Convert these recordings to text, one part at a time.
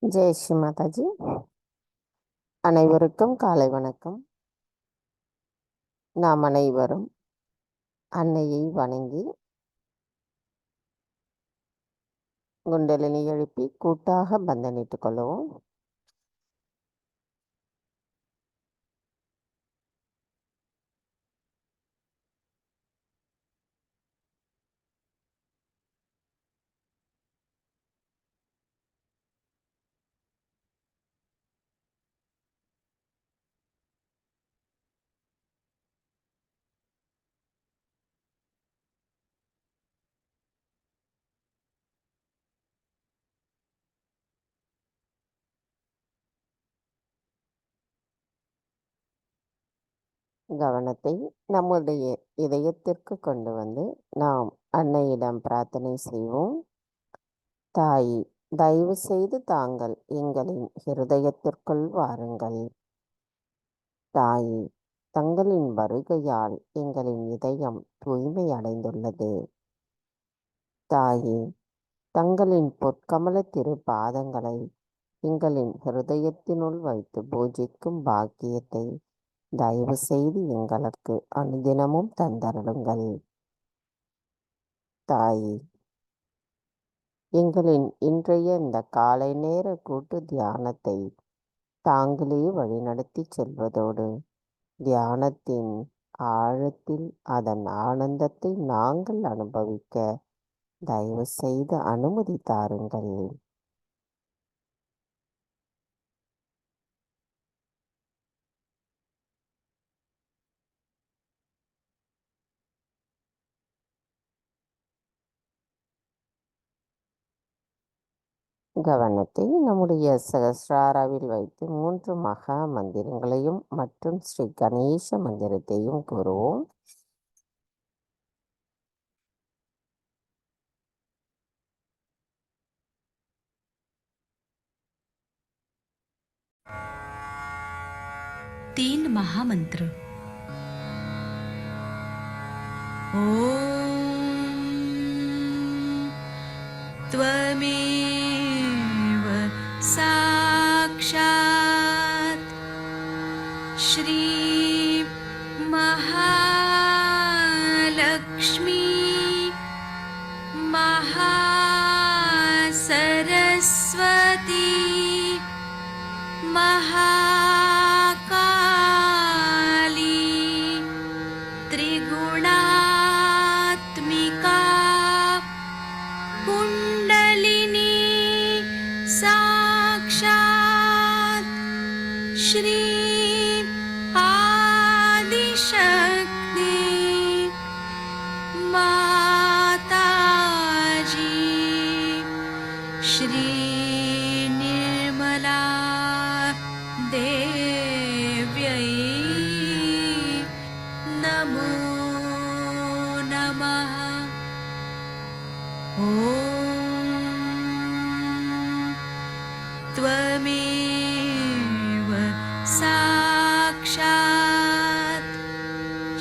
ஜெய் ஸ்ரீ மாதாஜி. அனைவருக்கும் காலை வணக்கம். நாம் அனைவரும் அன்னையை வணங்கி குண்டலினி எழுப்பி கூட்டாக பந்தனிட்டுக் கொள்வோம். கவனத்தை நம்முடைய இதயத்திற்கு கொண்டு வந்து நாம் அன்னையிடம் பிரார்த்தனை செய்வோம். தாய், தயவு செய்து தாங்கள் எங்களின் இருதயத்திற்குள் வாருங்கள். தாய், தங்களின் வருகையால் எங்களின் இதயம் தூய்மை அடைந்துள்ளது. தாயே, தங்களின் பொற்கமல திரு பாதங்களை எங்களின் ஹிருதயத்தினுள் வைத்து பூஜிக்கும் பாக்கியத்தை தயவு செய்து எங்களுக்கு அனுதினமும் தந்தருளுங்கள். தாயே, எங்களின் இன்றைய இந்த காலை நேர கூட்டு தியானத்தை தாங்களே வழிநடத்தி செல்வதோடு தியானத்தின் ஆழத்தில் அதன் ஆனந்தத்தை நாங்கள் அனுபவிக்க தயவு செய்து அனுமதி தாருங்கள். கவனத்தை நம்முடைய சகஸ்ராராவில் வைத்து 3 மகா மந்திரங்களையும் மற்றும் ஸ்ரீ கணேச மந்திரத்தையும் கூறுவோம். तीन महामंत्र। ओम त्वमेव साक्षात् श्री महालक्ष्मी महासरस्वती महाकाली त्रिगुणात्मिका कुण्डलिनी साक्षात् श्री आदिशक्ति माताजी श्री निर्मला देव्यै नमो नमः। ॐ त्वमेव साक्षात्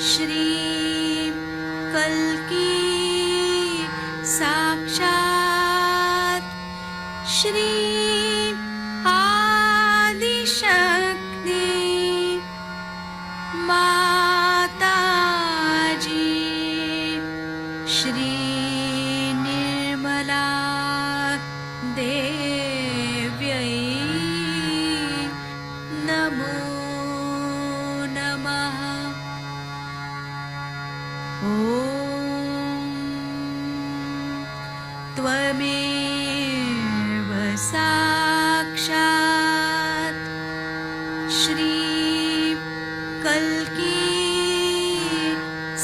श्री कल्की साक्षात् श्री आदिशक्ति माताजी श्री निर्मला देव्यै नमो नमः। ॐ त्वमेव साक्षात् श्री कल्की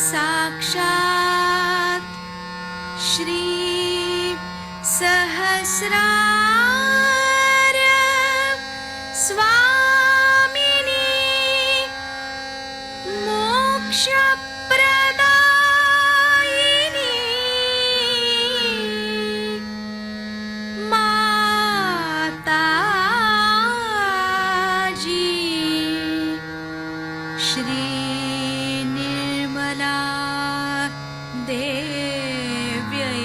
साक्षात् श्री सहस्रार्य स्वामिनी मोक्षप्रदायिनी माताजी श्री निर्मला देव्यै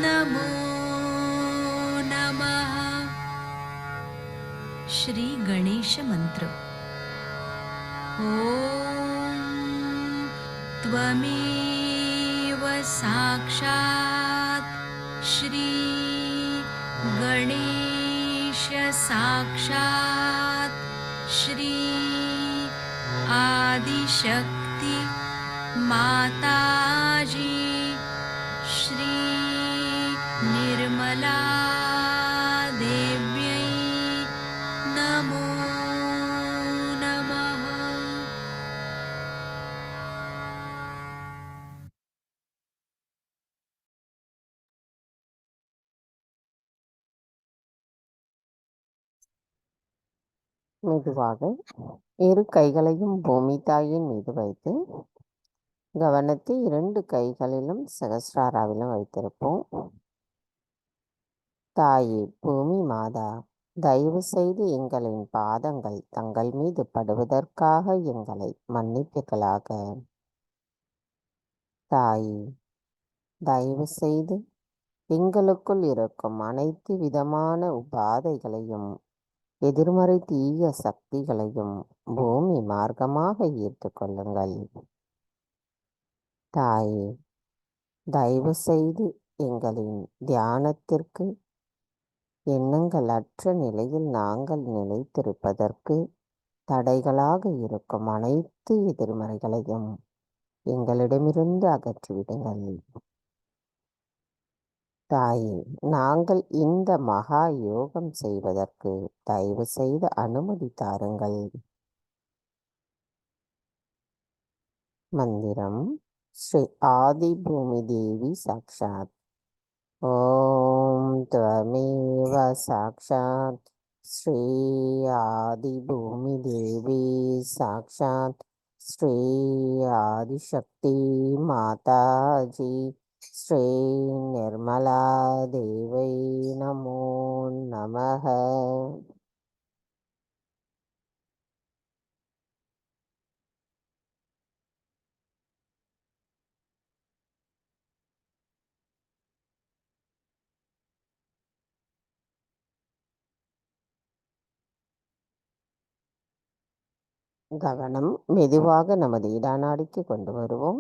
नमो नमः। मन्त्र। ॐ त्वमेव साक्षात् श्री गणेश साक्षात् श्री आदिशक्ति माताजी श्री निर्मला देव्यै नमो नमः। மெதுவாக இரு கைகளையும் பூமி தாயின் மீது வைத்து கவனத்தை 2 கைகளிலும் சகஸ்ராராவிலும் வைத்திருப்போம். தாயே பூமி மாதா, தயவு செய்து எங்களின் பாதங்கள் தங்கள் மீது படுவதற்காக எங்களை மன்னிப்பீர்களாக. தாயே, தயவு செய்து எங்களுக்குள் இருக்கும் அனைத்து விதமான உபாதைகளையும் எதிர்மறை தீய சக்திகளையும் பூமி மார்க்கமாக ஈர்த்துக்கொள்ளுங்கள். தாயே, தயவு செய்து எங்களின் தியானத்திற்கு எண்ணங்கள் அற்ற நிலையில் நாங்கள் நிலைத்திருப்பதற்கு தடைகளாக இருக்கும் அனைத்து எதிர்மறைகளையும் எங்களிடமிருந்து அகற்றிவிடுங்கள். தாயே, நாங்கள் இந்த மகா யோகம் செய்வதற்கு தயவு செய்து அனுமதி தாருங்கள். மந்திரம் ஸ்ரீ ஆதி பூமி தேவி சாக்ஷாத். ஓம் त्वमेव साक्षात् श्री आदिभूमि देवी साक्षात् श्री आदिशक्ति माताजी श्री निर्मला देवै नमो नमः. கவனம் மெதுவாக நமது இடாநாடிக்கு கொண்டு வருவோம்.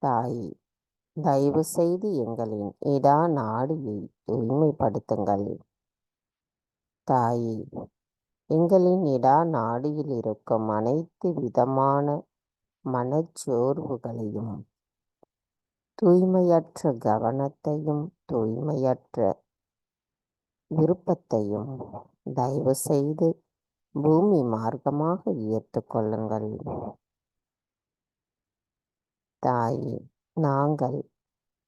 தாய், தயவு செய்து எங்களின் இடா நாடியை தூய்மைப்படுத்துங்கள். தாயே, எங்களின் இடா நாடியில் இருக்கும் அனைத்து விதமான மனச்சோர்வுகளையும், தூய்மையற்ற கவனத்தையும், தூய்மையற்ற விருப்பத்தையும் தயவு செய்து பூமி மார்க்கமாக ஈர்த்துக்கொள்ளுங்கள். தாயே, நாங்கள்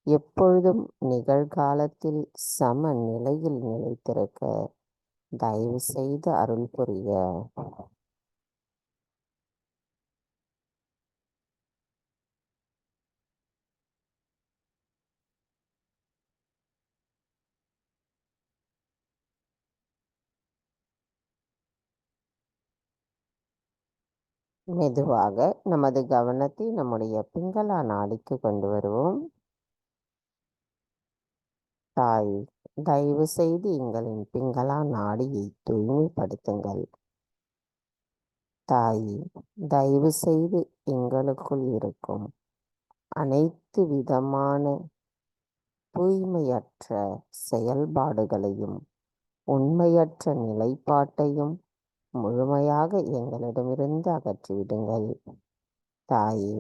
எப்பொழுதும் நிகழ்காலத்தில் சம நிலையில் நிலைத்திருக்க தயவு செய்து அருள் புரிய. மெதுவாக நமது கவனத்தை நம்முடைய பிங்களா நாடிக்கு கொண்டு வருவோம். தாய், தயவு செய்து எங்களின் பிங்களா நாடியை தூய்மைப்படுத்துங்கள். தாய், தயவு செய்து எங்களுக்குள் இருக்கும் அனைத்து விதமான தூய்மையற்ற செயல்பாடுகளையும் உண்மையற்ற நிலைப்பாட்டையும் முழுமையாக எங்களிடமிருந்து அகற்றிவிடுங்கள். தாயே,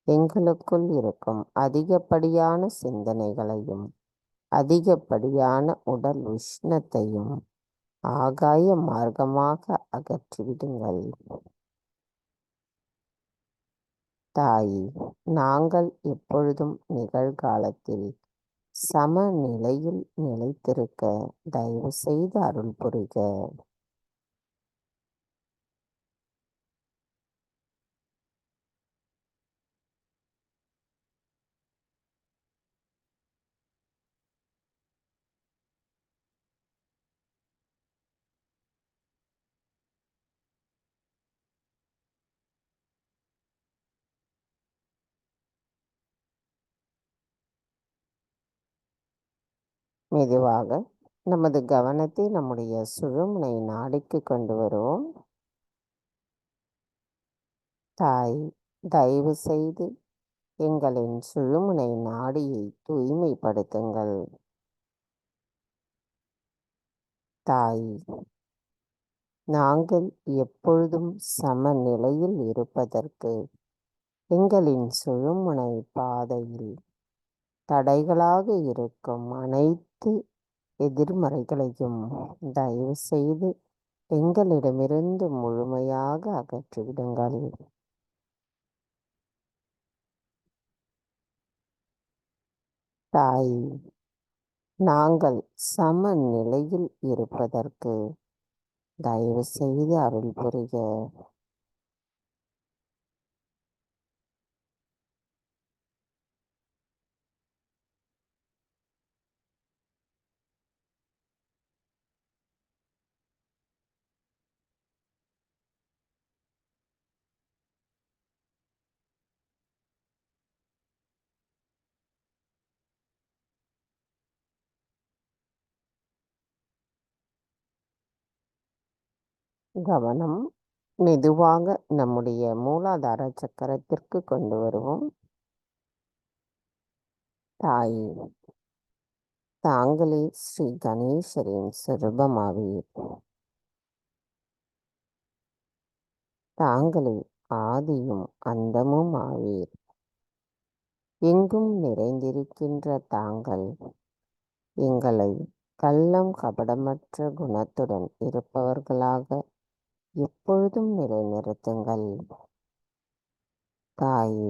எங்களுக்குள் இருக்கும் அதிகப்படியான சிந்தனைகளையும் அதிகப்படியான உடல் உஷ்ணத்தையும் ஆகாய மார்க்கமாக அகற்றிவிடுங்கள். தாயே, நாங்கள் எப்பொழுதும் நிகழ்காலத்தில் சமநிலையில் நிலைத்திருக்க தயவு செய்து அருள் புரிக. மெதுவாக நமது கவனத்தை நம்முடைய சுழுமுனை நாடிக்கு கொண்டு வருவோம். தாய், தயவு செய்து எங்களின் சுழுமுனை நாடியை தூய்மைப்படுத்துங்கள். தாய், நாங்கள் எப்பொழுதும் சமநிலையில் இருப்பதற்கு எங்களின் சுழுமுனை பாதையில் தடைகளாக இருக்கும் அனைத்து எதிர்மறைகளையும் தயவு செய்து எங்களிடமிருந்து முழுமையாக அகற்றிவிடுங்கள். தாய், நாங்கள் சமநிலையில் இருப்பதற்கு தயவு செய்து அருள் புரிக. கவனம் மெதுவாக நம்முடைய மூலாதார சக்கரத்திற்கு கொண்டு வருவோம். தாய், தாங்களே ஸ்ரீ கணேசரின் சொரூபமாவீர். தாங்களே ஆதியும் அந்தமும் ஆவீர். எங்கும் நிறைந்திருக்கின்ற தாங்கள் எங்களை கள்ளம் கபடமற்ற குணத்துடன் இருப்பவர்களாக எப்பொழுதும் நிலைநிறுத்துங்கள். தாயே,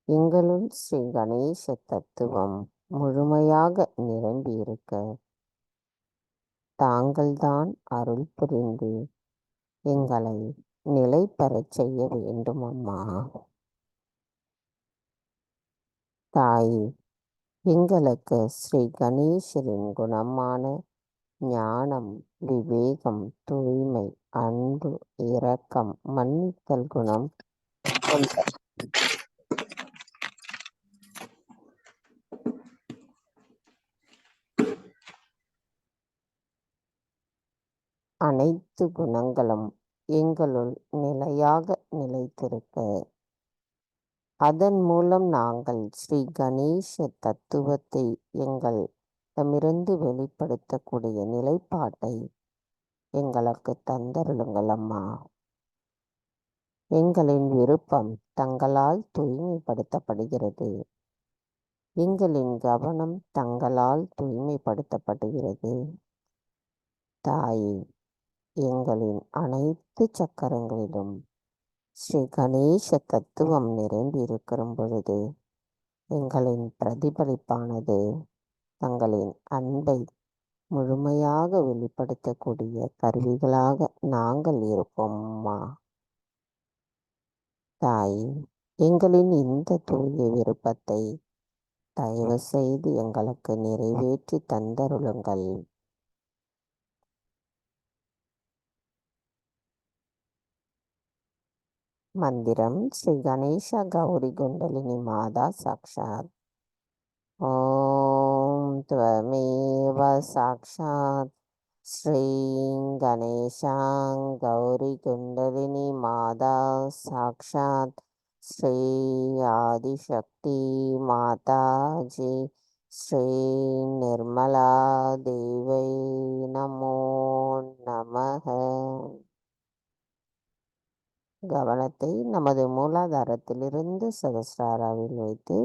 எங்களுள் ஸ்ரீ கணேச தத்துவம் முழுமையாக நிரம்பியிருக்க தாங்கள்தான் அருள் புரிந்து எங்களை நிலை பெறச் செய்ய வேண்டும் அம்மா. தாயே, எங்களுக்கு ஸ்ரீ கணேசரின் குணமான ஞானம், விவேகம், தூய்மை, அன்பு, இரக்கம், மன்னித்தல் குணம் கொண்ட அனைத்து குணங்களும் எங்களுள் நிலையாக நிலைத்திருக்க அதன் மூலம் நாங்கள் ஸ்ரீ கணேச தத்துவத்தை எங்களிடமிருந்து வெளிப்படுத்தக்கூடிய நிலைப்பாட்டை எங்களுக்கு தந்தருளுங்கள் அம்மா. எங்களின் விருப்பம் தங்களால் தூய்மைப்படுத்தப்படுகிறது. எங்களின் கவனம் தங்களால் தூய்மைப்படுத்தப்படுகிறது. தாயே, எங்களின் அனைத்து சக்கரங்களிலும் ஸ்ரீ கணேச தத்துவம் நிறைந்திருக்கிற பொழுது எங்களின் பிரதிபலிப்பானது தங்களின் அன்பை முழுமையாக வெளிப்படுத்தக்கூடிய கருவிகளாக நாங்கள் இருப்போம் அம்மா. தாய், எங்களின் இந்த தூய விருப்பத்தை தயவு செய்து எங்களுக்கு நிறைவேற்றி தந்தருளுங்கள். மந்திரம் ஸ்ரீ கணேச கௌரி குண்டலினி மாதா சாக்ஷாத். ஓம் த்வமேவ சாக்ஷாத் ஸ்ரீ கணேசாங் கௌரி குண்டலினி மாதா சாக்ஷாத் ஸ்ரீ ஆதிசக்தி மாதாஜி ஸ்ரீ நிர்மலா தேவை நமோ நமக. கவனத்தை நமது மூலாதாரத்திலிருந்து சகஸ்ராராவில் வைத்து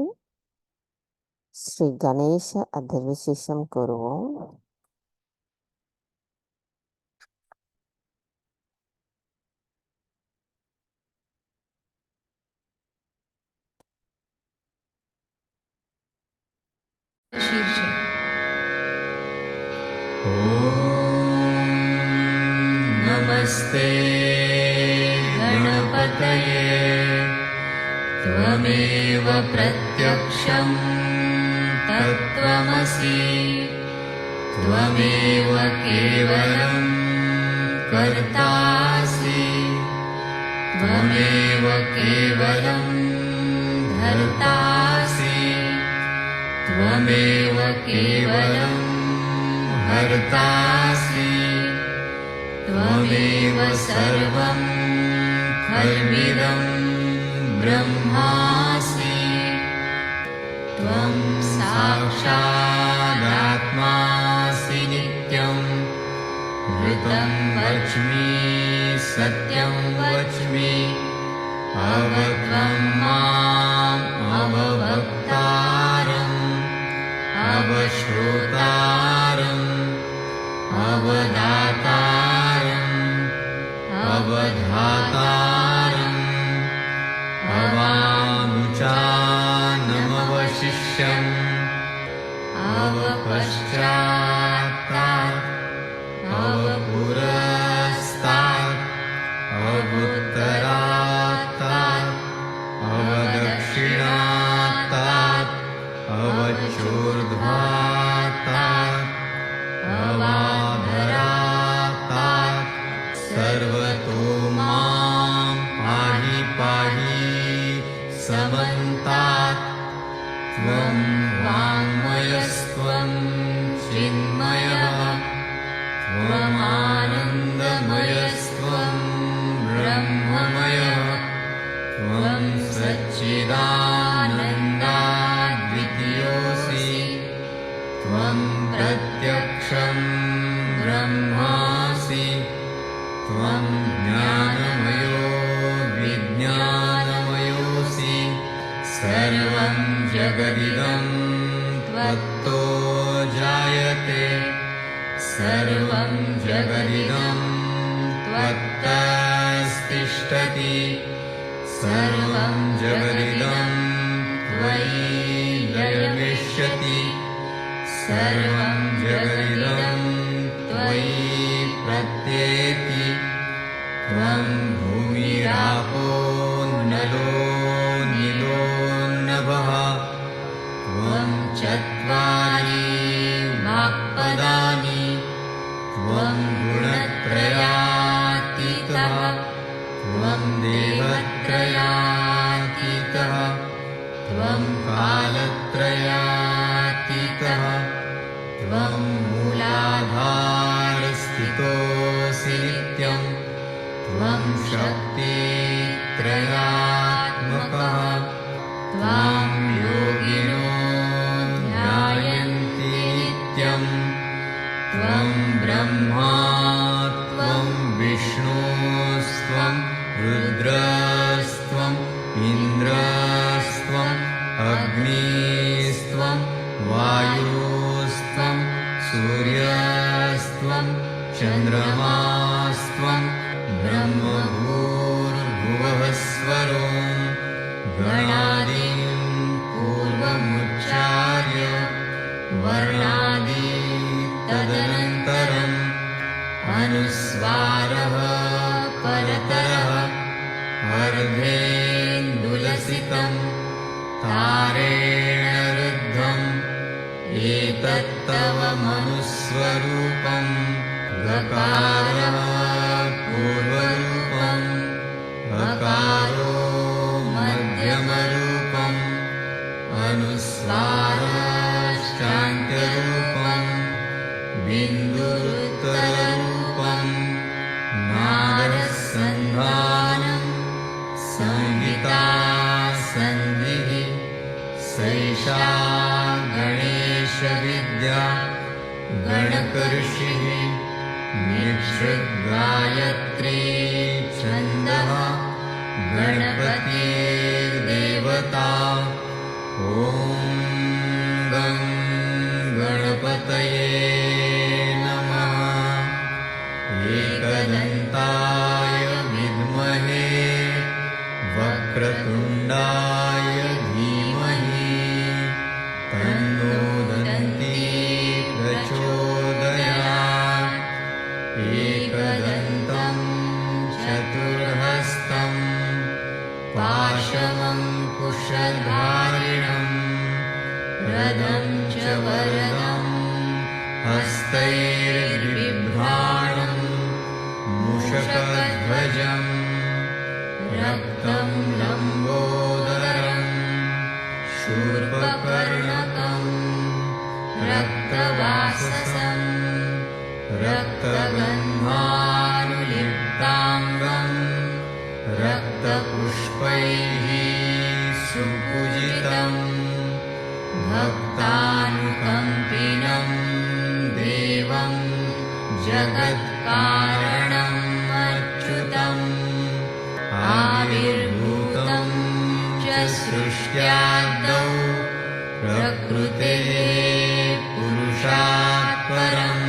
ஸ்ரீ கணேச அதிர்விசேஷம் கூறுவோம். नमस्ते गणपतये त्वमेव प्रत्यक्षं तत्त्वमसि त्वमेव केवलं कर्तासि त्वमेव केवलं धर्तासि त्वमेव केवलं हर्तासि त्वमेव सर्वं खल्विदं ब्रह्मासि त्वं साक्षादात्मासि नित्यं ऋतं वच्मि सत्यं वच्मि अवत्वं माम् अववक्तारम् अवश्रोतारम् अवदातारम् अवधातारम् अवानुचानमवशिष्यम् अवपश्चात्तात् अवपुरस्तात् अवुत्तरात्तात् अवदक्षिणात्तात् अवचोर्ध्वात्तात् अवाधरात्तात् सर्वतो मां पाहि पाहि समन्तात् त्वं वाङ्मयस्त्वं चिन्मयः त्वमानन्दमयस्त्वं ब्रह्ममयः त्वं सच्चिदानन्दाद्वितीयोऽसि त्वं प्रत्यक्षं ब्रह्मासि त्वं ज्ञानमयो विज्ञानमयोऽसि सर्वं जगदिदं त्वत्तो जायते सर्वं जगदिदं त्वत्तस्तिष्ठति सर्वं जगदिदं त्वयि लयमिष्यति सर्वं जगदिदं त्वयि प्रत्येति त्वं भूमिरापो नलो नीलो नभः त्वं चत्वारि वाक्पदानि त्वं गुणत्रयातीतः त्वं देवत्रयातीतः त्वं कालत्रयातीतः त्वं मूलाधारस्थितोऽसि नित्यं त्वं शक्तित्रयात्मकः त्वां योगिनो ध्यायन्ति नित्यं त्वं ब्रह्मा त्वं विष्णुस्त्वं रुद्रस्त्वम् इन्द्रस्त्वम् अग्निस्त्वं वायुस्त्वं सूर्यस्त्वं चन्द्रमास्त्वं ब्रह्मभूर्भुवःस्वरो गणादिं पूर्वमुच्चार्य वर्णादि तदनन्तरम् अनुस्वारः परतरः अर्धेन्दुलसितं तारेण रुद्धम् एतत्तव मनुस्वरूपं गकारः पूर्वरूपम् अकारो मध्यमरूपम् अनुस्वारश्चान्त्यरूपम् बिन्दुरुत्तररूपम् नादसन्धानम् संहिता सन्धिः सैषा गणेशविद्या गणकऋषिः निःसृद्गायत्री छन्दः गणपतिर्देवता ॐ गं गणपतये नमः एकदन्ताय विद्महे वक्रतुण्डाय धीमहि तन्नो दन्ती प्रचोदयात् एकदन्तं चतुर्हस्तं पाशमङ्कुशधारिणं रदं च वरदं हस्तैर्बिभ्राणं मूषकध्वजं रक्तं लम्बोदरं शूर्पकर्णकं रक्तवाससं रक्तगन्धानुलिप्ताङ्गम् रक्तपुष्पैः सुपूजितम् भक्तानुकम्पिनं देवं जगत्कारणम् अच्युतम् आविर्भूतं च सृष्ट्यादौ प्रकृतेः पुरुषात् परम्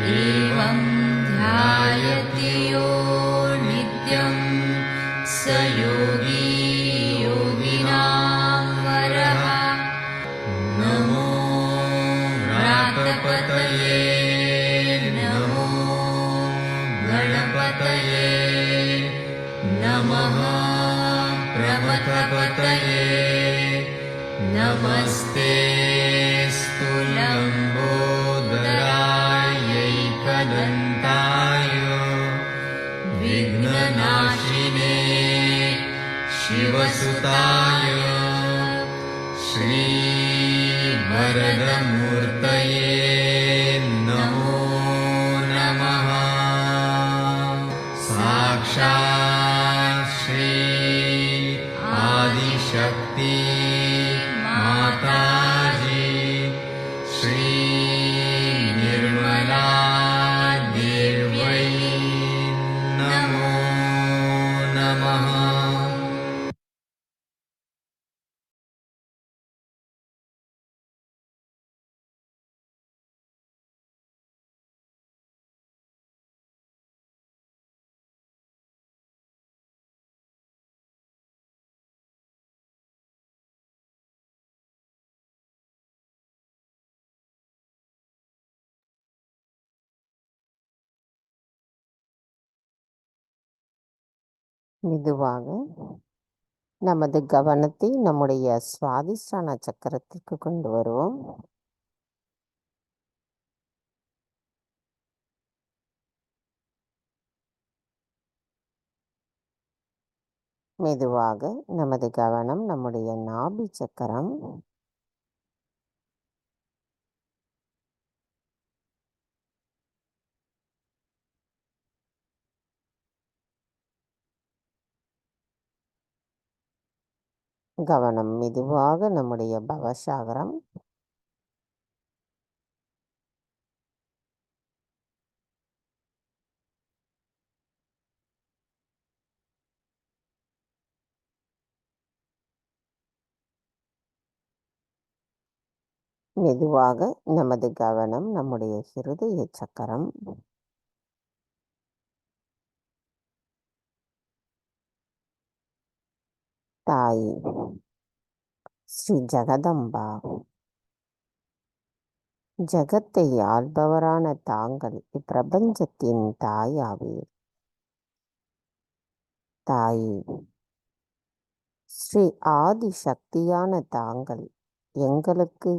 एवं ध्यायति यो नित्यं स योगी योगिनां वरः नमो व्रातपतये नमो गणपतये नमः प्रमथपतये नमस्ते स्तुलम्बोदरायैकदन्ताय विघ्ननाशिने शिवसुताय श्रीवरदमूर्तये नमो नमः साक्षात् श्री आदिशक्ति माताजी श्री निर्मला देव्यै नमो नमः। மெதுவாக நமது கவனத்தை நம்முடைய சுவாதிஷ்டான சக்கரத்திற்கு கொண்டு வருவோம். மெதுவாக நமது கவனம் நம்முடைய நாபி சக்கரம், கவனம் மெதுவாக நம்முடைய பவசாகரம், மெதுவாக நமது கவனம் நம்முடைய ஹிருதய சக்கரம், தாய் ஸ்ரீ ஜெகதம்பா, ஜகத்தை ஆள்பவரான தாங்கள் இப்பிரபஞ்சத்தின் தாயாவீர். தாய் ஸ்ரீ ஆதி சக்தியான தாங்கள் எங்களுக்கு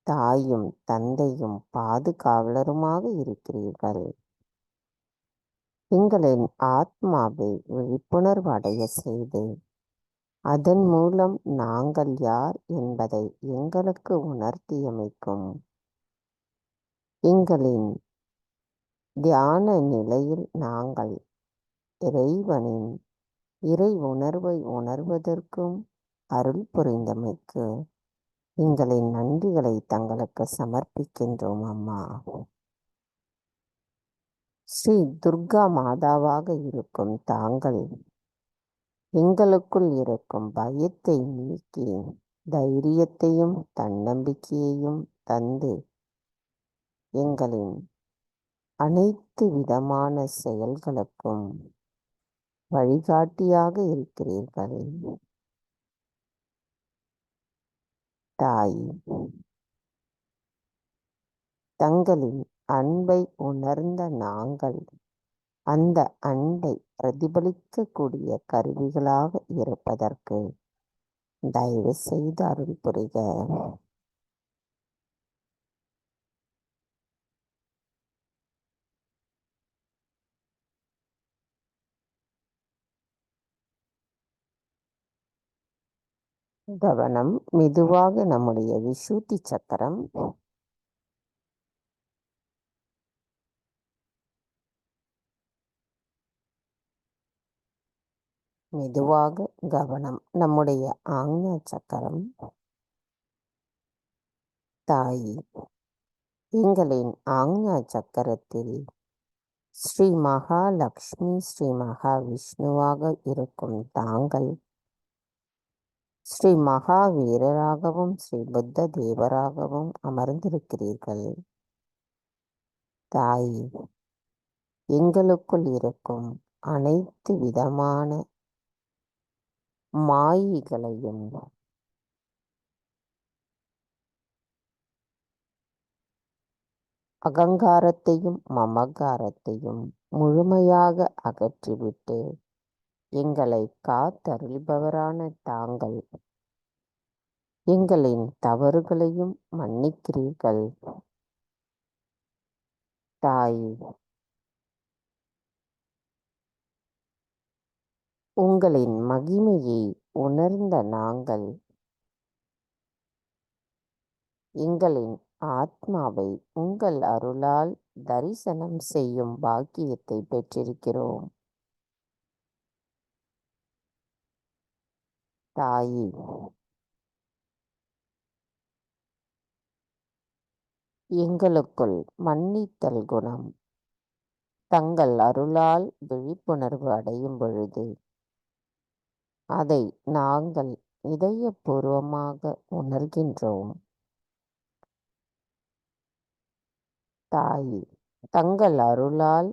தாயும் தந்தையும் பாதுகாவலருமாக இருக்கிறீர்கள். எங்களின் ஆத்மாவை விழிப்புணர்வு அடைய செய்து அதன் மூலம் நாங்கள் யார் என்பதை எங்களுக்கு உணர்த்தியமைக்கும். எங்களின் தியான நிலையில் நாங்கள் இறைவனின் இறை உணர்வை உணர்வதற்கும் அருள் புரிந்தமைக்கு எங்களின் நன்றிகளை தங்களுக்கு சமர்ப்பிக்கின்றோம் அம்மா. ஸ்ரீ துர்கா மாதாவாக இருக்கும் தாங்கள் எங்களுக்குள் இருக்கும் பயத்தை நீக்கி தைரியத்தையும் தன்னம்பிக்கையையும் தந்து எங்களின் அனைத்து விதமான செயல்களுக்கும் வழிகாட்டியாக இருக்கிறீர்கள். தாய் தங்களின் அன்பை உணர்ந்த நாங்கள் அந்த அன்பை பிரதிபலிக்கக்கூடிய கருவிகளாக இருப்பதற்கு தயவு செய்து அருள் புரிக. கவனம் மெதுவாக நம்முடைய விசுத்தி சக்கரம், மெதுவாக கவனம். நம்முடைய ஆக்ஞா சக்கரம் தாயி. எங்களின் ஆக்ஞா சக்கரத்தில் ஸ்ரீ மகாலட்சுமி ஸ்ரீ மகாவிஷ்ணுவாக இருக்கும் தாங்கள் ஸ்ரீ மகாவீரராகவும் ஸ்ரீ புத்த தேவராகவும் அமர்ந்திருக்கிறீர்கள். தாயி, எங்களுக்குள் இருக்கும் அனைத்து விதமான மாயைகளையும் அகங்காரத்தையும் மமகாரத்தையும் முழுமையாக அகற்றிவிட்டு எங்களை காத்தருள்பவரான தாங்கள் எங்களின் தவறுகளையும் மன்னிக்கிறீர்கள். தாய், உங்களின் மகிமையை உணர்ந்த நாங்கள் எங்களின் ஆத்மாவை உங்கள் அருளால் தரிசனம் செய்யும் பாக்கியத்தை பெற்றிருக்கிறோம். தாயி, எங்களுக்குள் மன்னித்தல் குணம் தங்கள் அருளால் விழிப்புணர்வு அடையும் பொழுது அதை நாங்கள் இதயபூர்வமாக உணர்கின்றோம். தாய், தங்கள் அருளால்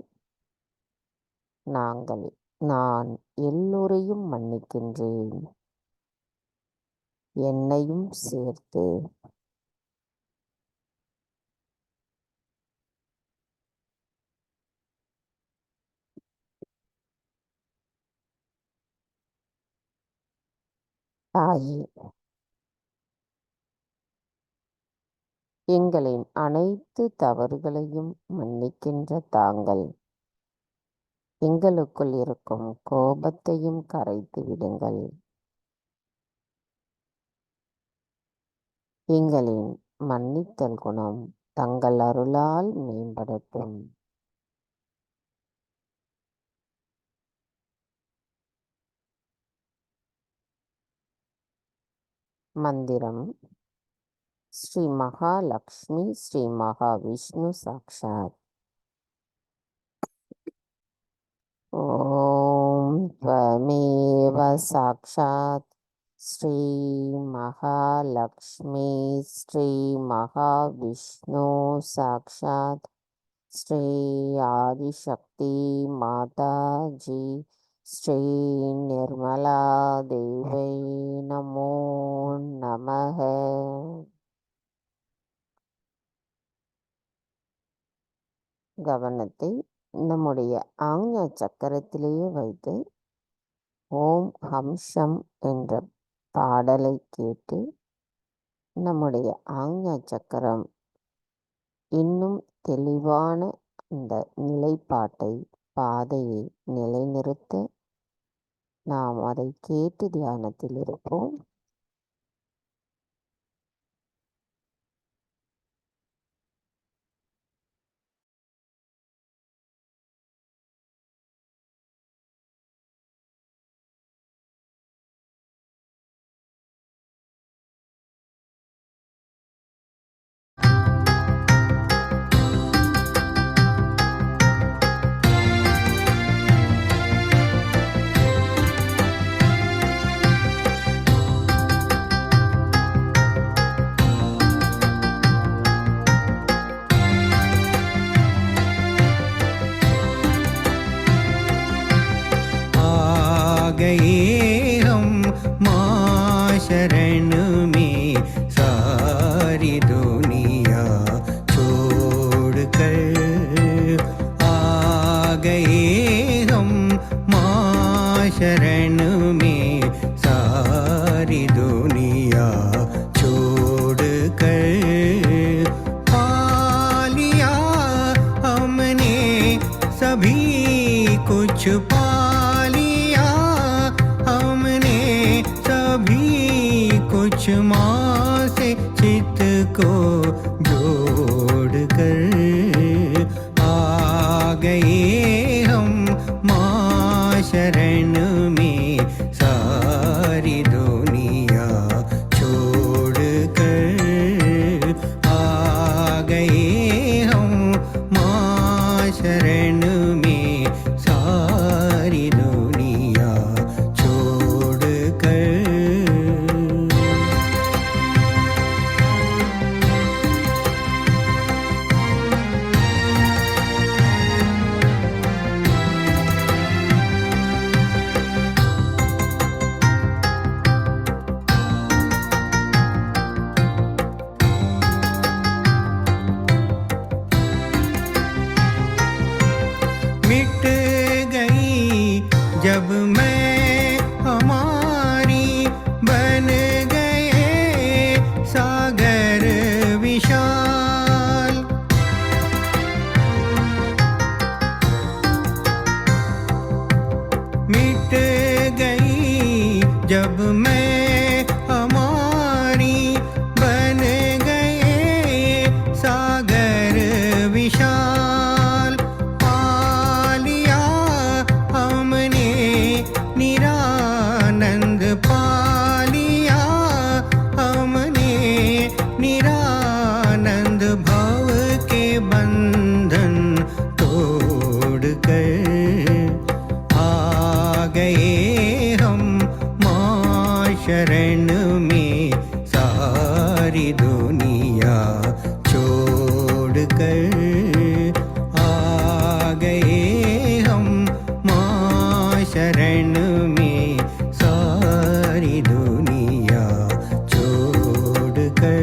நான் எல்லோரையும் மன்னிக்கின்றேன், என்னையும் சேர்த்து. தாயே, எங்களின் அனைத்து தவறுகளையும் மன்னிக்கின்ற தாங்கள் எங்களுக்குள் இருக்கும் கோபத்தையும் கரைத்து விடுங்கள். எங்களின் மன்னித்தல் குணம் தங்கள் அருளால் மேம்படட்டும். மந்திரம். ஸ்ரீ மகாலட்சுமி ஸ்ரீ மகாவிஷ்ணு சாக்ஷாத். ஓம் த்வமேவ சாக்ஷாத் ஸ்ரீ மகாலட்சுமி ஸ்ரீ மகாவிஷ்ணு சாக்ஷாத் ஸ்ரீ ஆதிசக்தி மாதாஜி ஸ்ரீ நிர்மலா தேவை நமோ நமக. கவனத்தை நம்முடைய ஆக்ஞா சக்கரத்திலேயே வைத்து ஓம் ஹம்ஷம் என்ற பாடலை கேட்டு நம்முடைய ஆக்ஞா சக்கரம் இன்னும் தெளிவான இந்த நிலைப்பாட்டை பாதையை நிலைநிறுத்த நாம் அதை கேட்டு தியானத்தில் இருப்போம். गए हम माँ शरण में, सारी दुनिया छोड़ कर आ गए हम माँ शरण में, सारी दुनिया छोड़ कर पा लिया हमने सभी कुछ, पा कुछ माँ से चित को जोड़ कर आ गए हम माँ शरण में, जब मैं हमारी बन गए सागर विशाल। मिट गई जब मैं हमारी बन गए सागर विशाल। पा लिया हमने निरानंद, पा लिया हमने निरानंद। भव के बंधन तोड़ कर आ गए हम माँ शरण में। सारी दुनिया छोड़ कर आ गए हम माँ शरण में। सारी दुनिया छोड़ कर।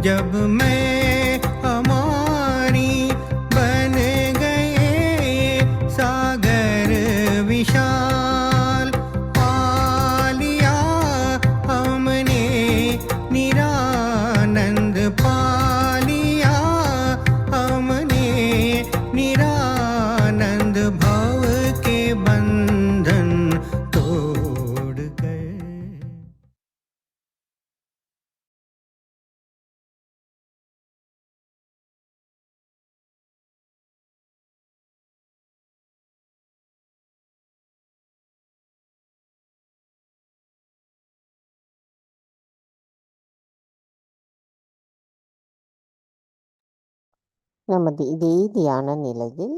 जब मैं हमारी बन गए सागर विशाल, पा लिया हमने निरानंद, पा लिया हमने निरानंद, भव के बंधन तोड़ कर। நமது இதே தியான நிலையில்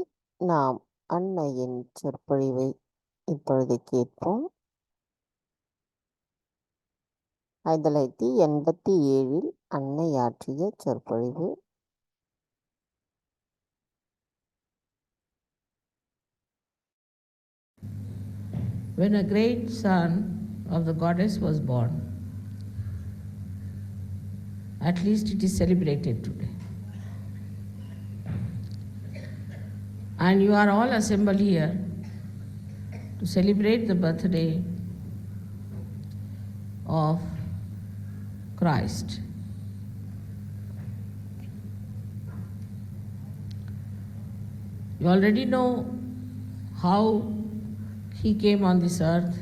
நாம் அன்னையின் சொற்பொழிவை இப்பொழுது கேட்போம். 1987 அன்னை ஆற்றிய சொற்பொழிவு. When a great son of the goddess was born, at least it is celebrated today. And you are all assembled here to celebrate the birthday of Christ. You already know how he came on this earth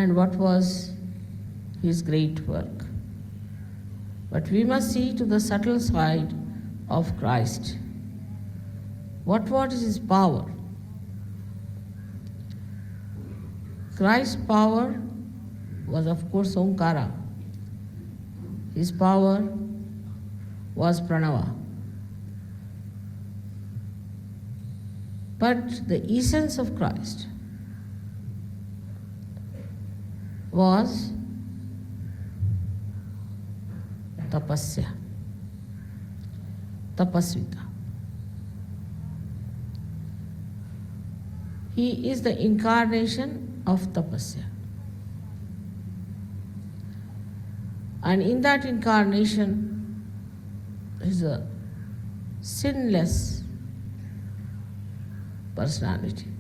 and what was his great work. But we must see to the subtle side of Christ. What was his power? Christ's power was, of course, Omkara. His power was Pranava. But the essence of Christ was tapasya, tapasvita. He is the incarnation of tapasya. And in that incarnation is a sinless personality.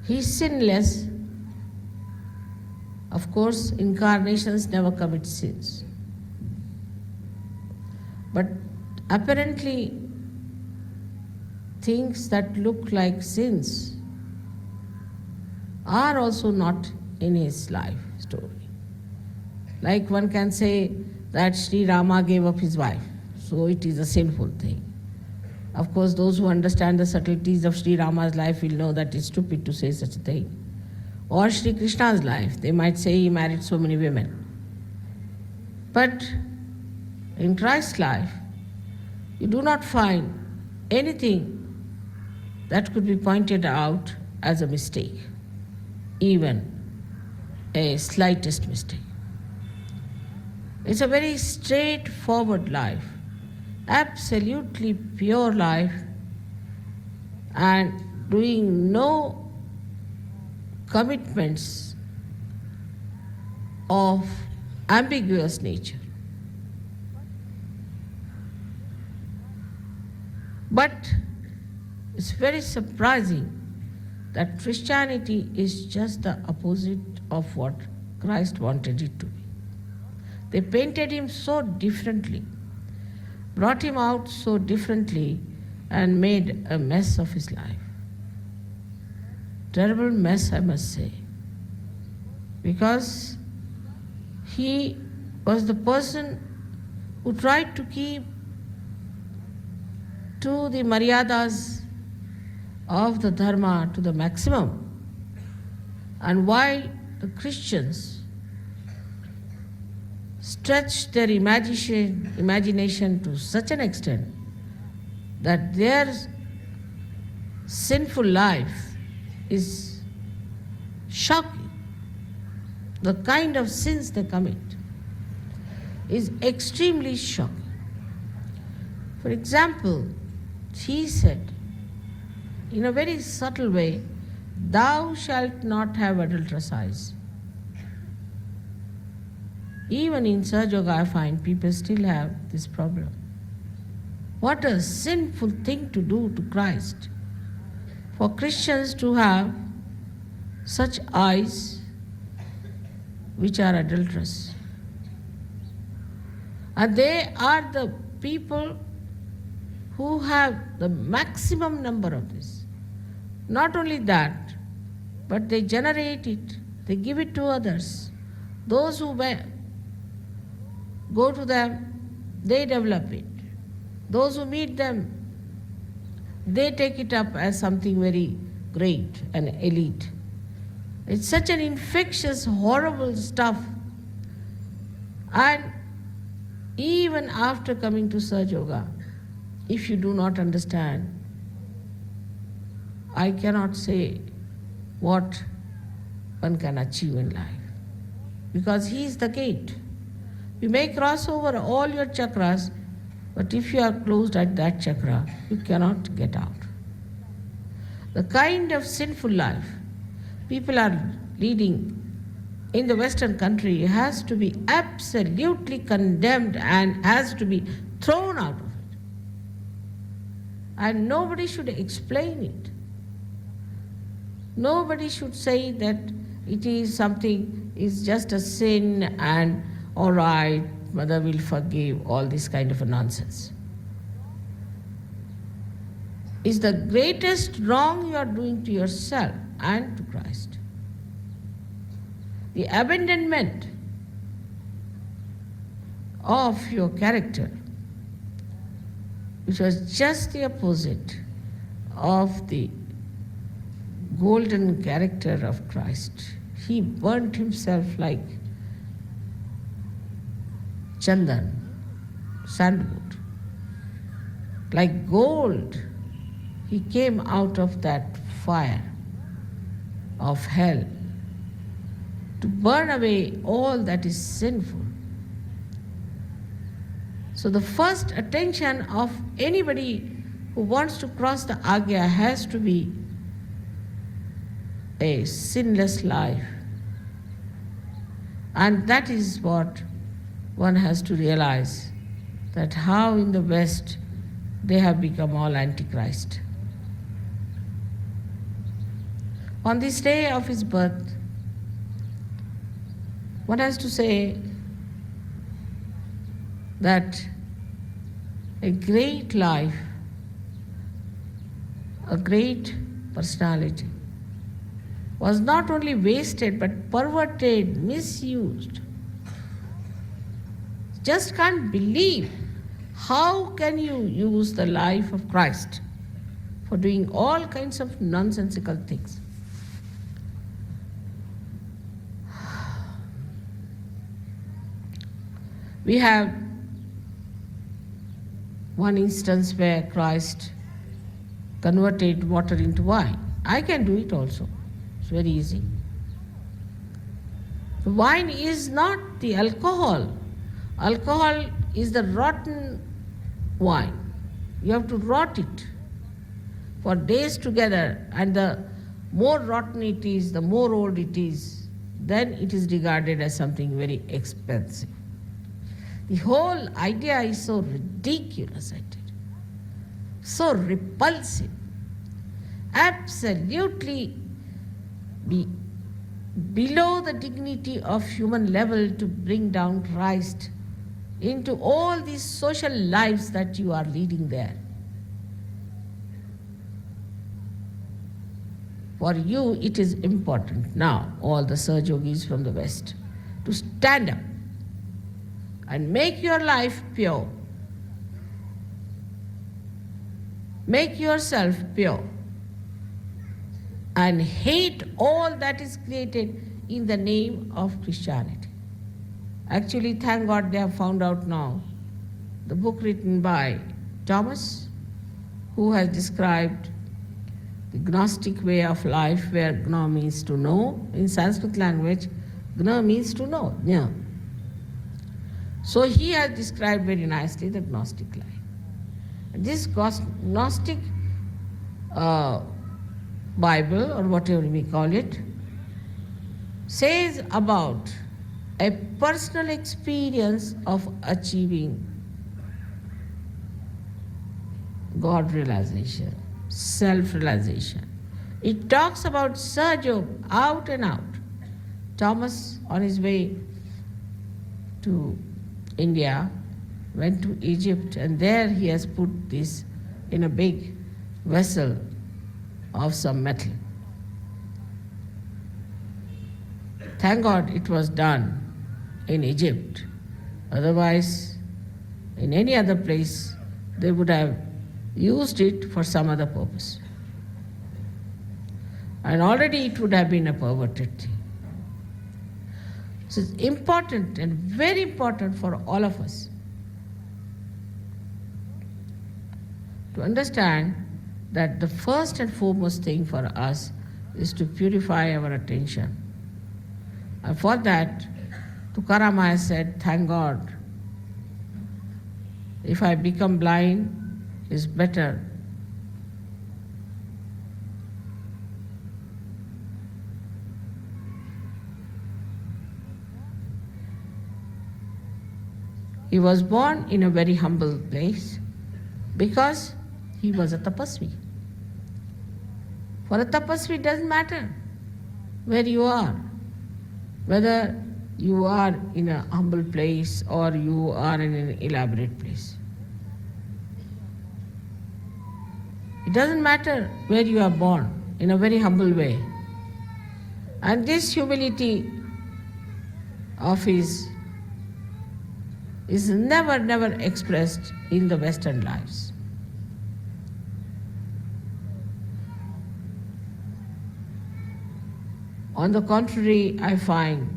He is sinless. Of course, incarnations never commit sins. But apparently, things that look like sins are also not in his life story. Like one can say that Sri Rama gave up his wife, so it is a sinful thing. Of course, those who understand the subtleties of Sri Rama's life will know that it's stupid to say such a thing. Or Sri Krishna's life, they might say he married so many women. But in Christ's life, you do not find anything that could be pointed out as a mistake, even a slightest mistake. It's a very straightforward life, absolutely pure life, and doing no commitments of ambiguous nature. But it's very surprising that Christianity is just the opposite of what Christ wanted it to be. They painted him so differently, brought him out so differently, and made a mess of his life. Terrible mess, I must say. Because he was the person who tried to keep to the maryadas of the dharma to the maximum. And while the Christians stretched their imagination to such an extent that their sinful life is shocking. The kind of sins they commit is extremely shocking. For example, he said in a very subtle way, thou shalt not have adulterous eyes. Even in Sahaja Yoga, I find people still have this problem. What a sinful thing to do to Christ. For Christians to have such eyes which are adulterous. And they are the people who have the maximum number of this. Not only that, but they generate it, they give it to others. Those who go to them, they develop it. Those who meet them, they take it up as something very great and elite. It's such an infectious, horrible stuff. And even after coming to Sahaja Yoga, if you do not understand, I cannot say what one can achieve in life. Because he is the gate. You may cross over all your chakras, but if you are closed at that chakra, you cannot get out. The kind of sinful life people are leading in the Western country has to be absolutely condemned and has to be thrown out of it. And nobody should explain it. Nobody should say that it is something, is just a sin and all right, Mother will forgive, all this kind of a nonsense. It's the greatest wrong you are doing to yourself and to Christ. The abandonment of your character, which was just the opposite of the golden character of Christ. He burnt himself like chandan, sandalwood. Like gold, he came out of that fire of hell to burn away all that is sinful. So the first attention of anybody who wants to cross the Agya has to be a sinless life. And that is what one has to realize, that how in the West they have become all antichrist. On this day of his birth, one has to say that a great life, a great personality was not only wasted but perverted, misused. Just can't believe how can you use the life of Christ for doing all kinds of nonsensical things. We have one instance where Christ converted water into wine. I can do it also. It's very easy. The wine is not the alcohol. Alcohol is the rotten wine. You have to rot it for days together, and the more rotten it is, the more old it is, then it is regarded as something very expensive. The whole idea is so ridiculous, I tell you. So repulsive. Absolutely below the dignity of human level to bring down Christ into all these social lives that you are leading there. For you, it is important now, all the Sahaja Yogis from the West, to stand up and make your life pure. Make yourself pure. And hate all that is created in the name of Christianity. Actually, thank God they have found out now the book written by Thomas, who has described the Gnostic way of life, where Gno means to know. In Sanskrit language, Gna means to know, Jna. So he has described very nicely the Gnostic life. This Gnostic Bible, or whatever we call it, says about a personal experience of achieving God realization, self-realization. It talks about Sir Job out and out. Thomas, on his way to India, went to Egypt, and there he has put this in a big vessel of some metal. Thank God it was done in Egypt. Otherwise, in any other place, they would have used it for some other purpose. And already it would have been a perverted thing. So it's important and very important for all of us to understand that the first and foremost thing for us is to purify our attention. And for that, Tukaram has said, thank God, if I become blind, it's better he was born in a very humble place because he was a tapasvi. For a tapasvi, it doesn't matter where you are, whether you are in a humble place or you are in an elaborate place. It doesn't matter where you are born, in a very humble way. And this humility of his is never expressed in the Western lives. On the contrary, I find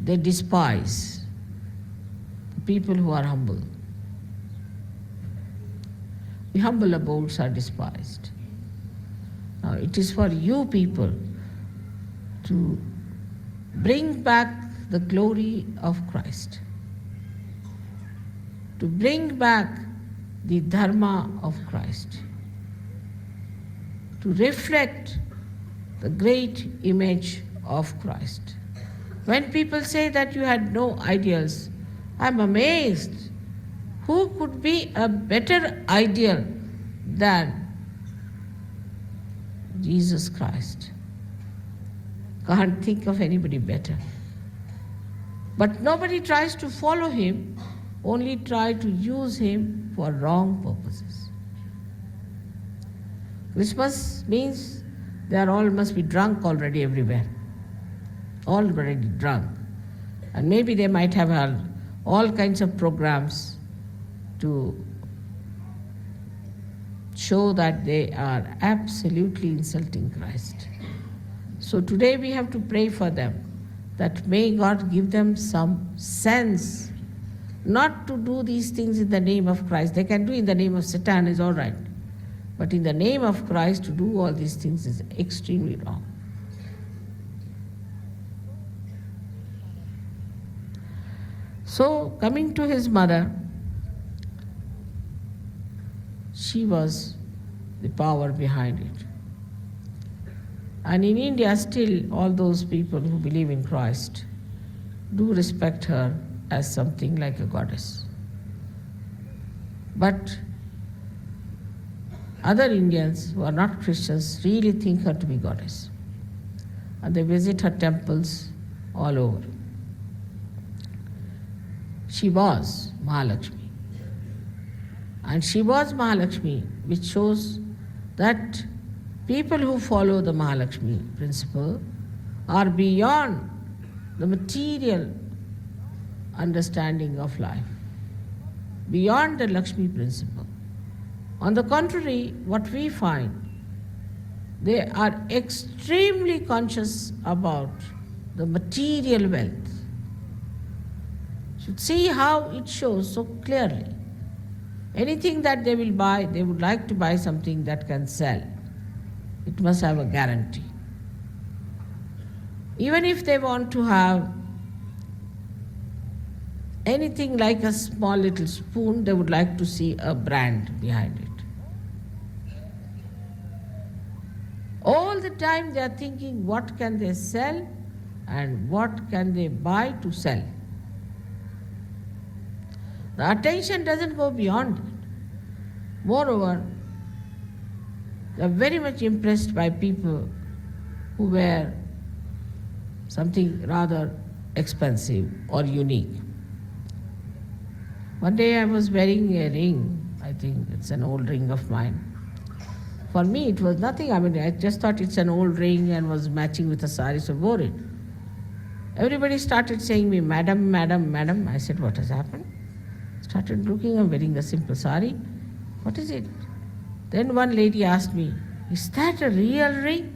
they despise the people who are humble. The humble abodes are despised. Now, it is for you people to bring back the glory of Christ, to bring back the dharma of Christ, to reflect the great image of Christ. When people say that you had no ideals, I'm amazed. Who could be a better ideal than Jesus Christ? Can't think of anybody better. But nobody tries to follow him, only try to use him for wrong purposes. Christmas means they are all must be drunk already everywhere. Already drunk. And maybe they might have had all kinds of programs to show that they are absolutely insulting Christ. So today we have to pray for them, that may God give them some sense not to do these things in the name of Christ. They can do in the name of Satan, is all right. But in the name of Christ, to do all these things is extremely wrong. So, coming to his mother, she was the power behind it. And in India, still, all those people who believe in Christ do respect her as something like a goddess. But other Indians who are not Christians really think her to be goddess. And they visit her temples all over. She was Mahalakshmi. And she was Mahalakshmi, which shows that people who follow the Mahalakshmi principle are beyond the material understanding of life, beyond the Lakshmi principle. On the contrary, what we find, they are extremely conscious about the material wealth. You should see how it shows so clearly. Anything that they will buy, they would like to buy something that can sell. It must have a guarantee. Even if they want to have anything like a small little spoon, they would like to see a brand behind it. All the time they are thinking what can they sell and what can they buy to sell. The attention doesn't go beyond it. Moreover, they are very much impressed by people who wear something rather expensive or unique. One day I was wearing a ring. I think it's an old ring of mine. For me it was nothing. I just thought it's an old ring and was matching with a sari, so wore it. Everybody started saying me, "Madam, madam, madam." I said, "What has happened?" Started looking, I'm wearing a simple sari. What is it? Then one lady asked me, "Is that a real ring?"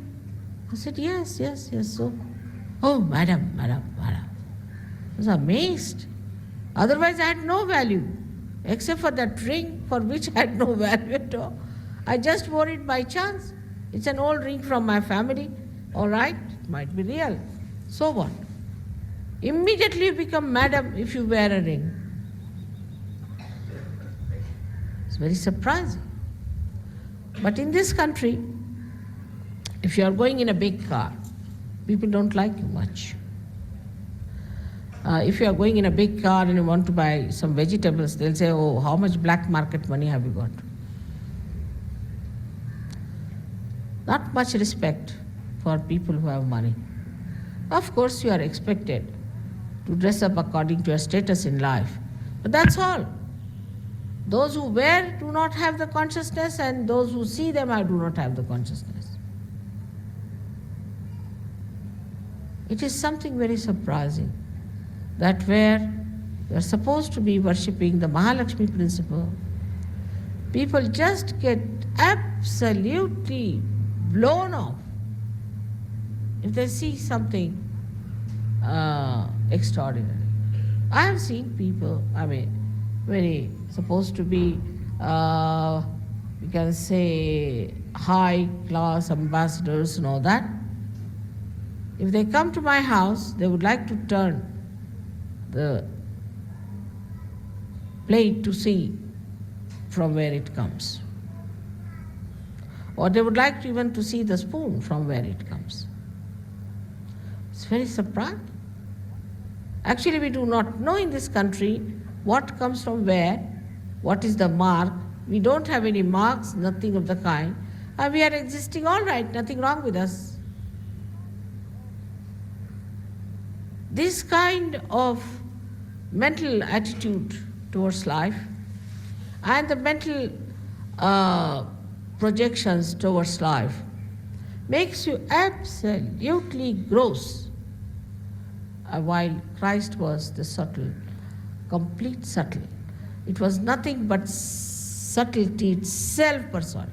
I said, yes. So, "Oh, madam, madam, madam." I was amazed. Otherwise I had no value, except for that ring for which I had no value at all. I just wore it by chance. It's an old ring from my family. All right, it might be real. So what? Immediately you become madam if you wear a ring. It's very surprising. But in this country, if you are going in a big car, people don't like you much. If you are going in a big car and you want to buy some vegetables, they'll say, "Oh, how much black market money have you got?" Not much respect for people who have money. Of course, you are expected to dress up according to your status in life, but that's all. Those who wear do not have the consciousness, and those who see them do not have the consciousness. It is something very surprising that where you are supposed to be worshipping the Mahalakshmi principle, people just get absolutely blown off if they see something extraordinary. I have seen people, very supposed to be, we can say, high class ambassadors and all that. If they come to my house, they would like to turn the plate to see from where it comes. Or they would like even to see the spoon from where it comes. It's very surprising. Actually, we do not know in this country what comes from where, what is the mark. We don't have any marks, nothing of the kind. And we are existing all right, nothing wrong with us. This kind of mental attitude towards life and the mental projections towards life makes you absolutely gross. While Christ was the subtle, complete subtle. It was nothing but subtlety itself personified.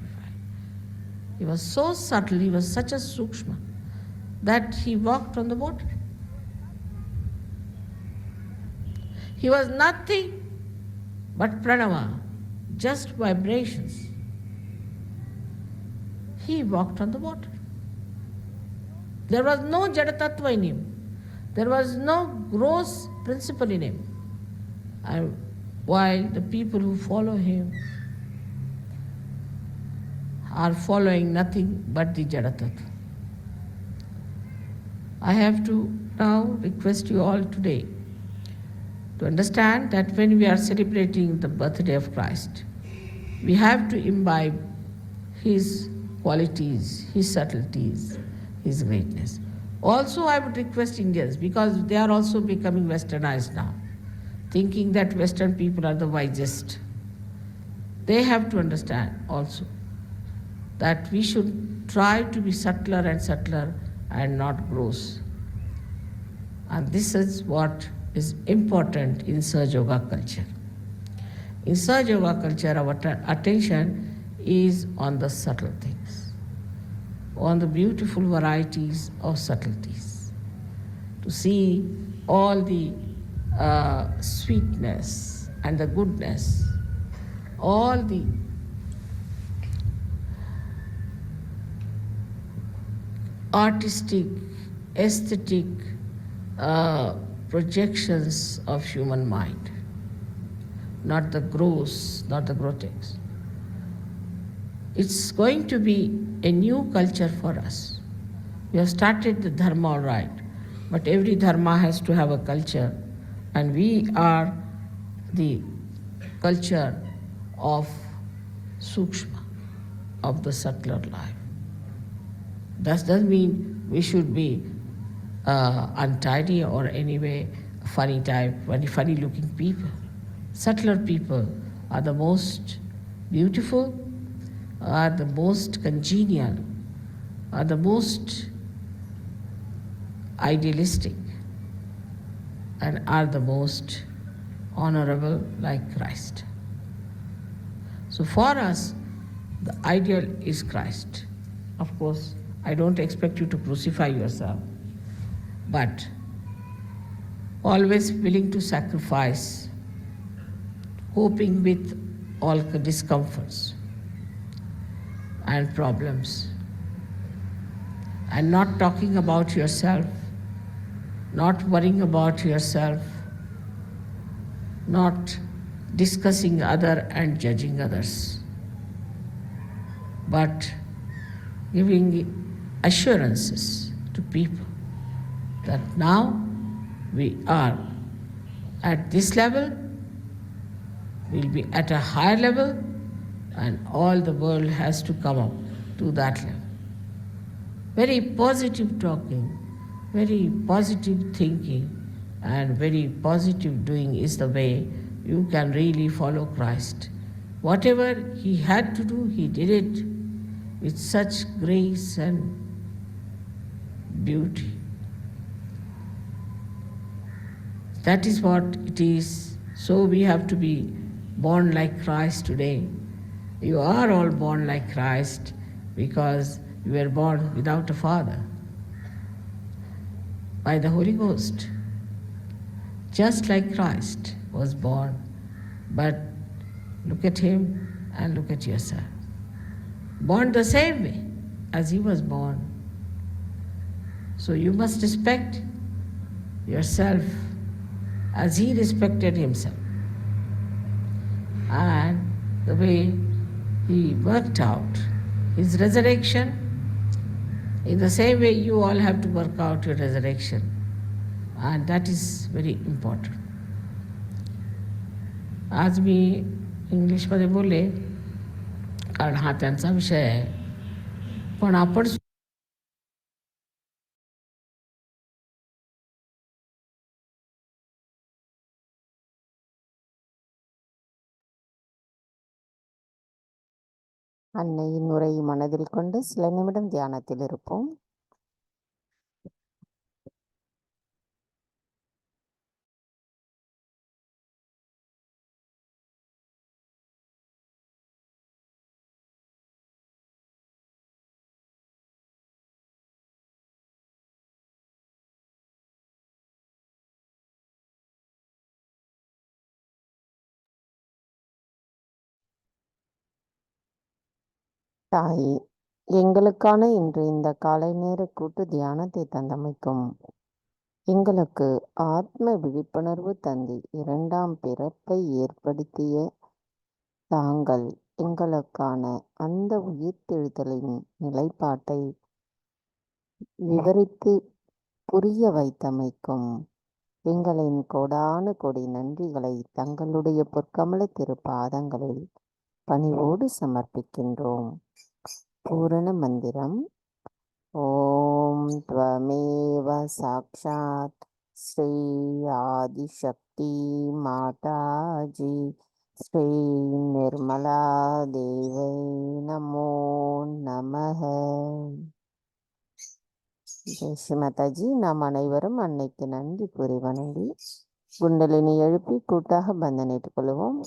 He was so subtle, he was such a sukshma, that he walked on the water. He was nothing but pranava, just vibrations. He walked on the water. There was no jadatattva in him. There was no gross principle in him. And while the people who follow him are following nothing but the jadatattva. I have to now request you all today to understand that when we are celebrating the birthday of Christ, we have to imbibe his qualities, his subtleties, his greatness. Also, I would request Indians, because they are also becoming westernized now, thinking that Western people are the wisest. They have to understand also that we should try to be subtler and subtler and not gross. And this is what is important in Sahaja Yoga culture. In Sahaja Yoga culture, our attention is on the subtle things, on the beautiful varieties of subtleties, to see all the sweetness and the goodness, all the artistic, aesthetic projections of human mind, not the gross, not the grotesque. It's going to be a new culture for us. We have started the dharma all right, but every dharma has to have a culture, and we are the culture of sukshma, of the subtler life. That doesn't mean we should be untidy or anyway funny type, funny looking people. Subtler people are the most beautiful, are the most congenial, are the most idealistic, and are the most honorable, like Christ. So for us, the ideal is Christ. Of course, I don't expect you to crucify yourself, but always willing to sacrifice, coping with all discomforts and problems, and not talking about yourself, not worrying about yourself, not discussing other and judging others, but giving assurances to people that now we are at this level, we'll be at a higher level, and all the world has to come up to that level. Very positive talking, very positive thinking, and very positive doing is the way you can really follow Christ. Whatever he had to do, he did it with such grace and beauty. That is what it is. So we have to be born like Christ today. You are all born like Christ because you were born without a father, by the Holy Ghost. Just like Christ was born. But look at him and look at yourself. Born the same way as he was born. So you must respect yourself as he respected himself. And the way he worked out his resurrection, in the same way you all have to work out your resurrection. And that is very important. आज मी इंग्लिशमध्ये बोलले कारण हा त्यांचा विषय आहे, पण आपण அன்னையின் உரையை மனதில் கொண்டு சில நிமிடம் தியானத்தில் இருப்போம். தாயே, எங்களுக்கான இன்று இந்த காலை நேர கூட்டு தியானத்தை தந்தமைக்கும், எங்களுக்கு ஆத்ம விழிப்புணர்வு தந்து இரண்டாம் பிறப்பை ஏற்படுத்திய தாங்கள் எங்களுக்கான அந்த உயிர்த்தெழுதலின் நிலைப்பாட்டை விவரித்து புரிய வைத்தமைக்கும் எங்களின் கோடானு கோடி நன்றிகளை தங்களுடைய பொற்கமல திருப்பாதங்களில் பணிவோடு சமர்ப்பிக்கின்றோம். பூரண மந்திரம். ஓம் த்வமேவ சாக்ஷாத் ஸ்ரீ ஆதிசக்தி மாதாஜி ஸ்ரீ நிர்மலா தேவை நமோ நமஹ. ஜெய் மாதாஜி. நாம் அனைவரும் அன்னைக்கு நன்றி கூறி வணங்கி குண்டலினி எழுப்பி கூட்டாக பந்தனிட்டுக் கொள்வோம்.